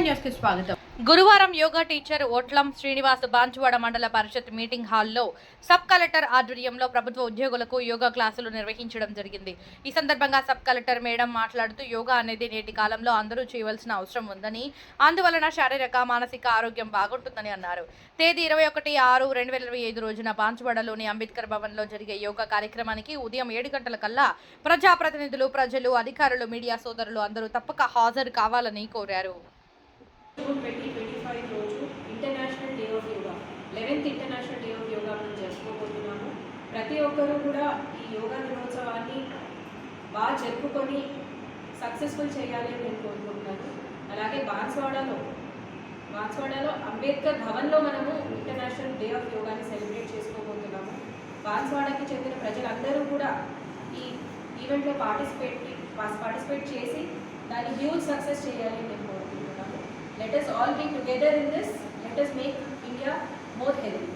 న్యూస్కి స్వాగతం. గురువారం యోగా టీచర్ ఓట్లం శ్రీనివాస్ బాన్చువాడ మండల పరిషత్ మీటింగ్ హాల్లో సబ్ కలెక్టర్ ఆధ్వర్యంలో ప్రభుత్వ ఉద్యోగులకు యోగా క్లాసులు నిర్వహించడం జరిగింది. ఈ సందర్భంగా సబ్ కలెక్టర్ మేడం మాట్లాడుతూ యోగా అనేది నేటి కాలంలో అందరూ చేయవలసిన అవసరం ఉందని, అందువలన శారీరక మానసిక ఆరోగ్యం బాగుంటుందని అన్నారు. తేదీ 21/6/2025 రోజున బాన్చువాడలోని అంబేద్కర్ భవన్లో జరిగే యోగా కార్యక్రమానికి ఉదయం 7 గంటల కల్లా ప్రజాప్రతినిధులు, ప్రజలు, అధికారులు, మీడియా సోదరులు అందరూ తప్పక హాజరు కావాలని కోరారు. జూన్ 2025 రోజు international day of yoga 11th international day of yoga మనం జరుపుకోబోతున్నాము. ప్రతి ఒక్కరూ కూడా ఈ యోగా దినోత్సవాన్ని బాగా జరుపుకొని సక్సెస్ఫుల్ చేయాలి అని నేను కోరుకుంటున్నాను. అలాగే బాన్స్వాడలో అంబేద్కర్ భవన్లో మనము ఇంటర్నేషనల్ డే ఆఫ్ యోగాని సెలబ్రేట్ చేసుకోబోతున్నాము. బాన్స్వాడకి చెందిన ప్రజలందరూ కూడా ఈ ఈవెంట్లో పార్టిసిపేట్ చేసి దాన్ని హ్యూజ్ సక్సెస్ చేయాలి అని నేను కోరుకుంటున్నాను. Let us all be together in this. Let us make India more healthy.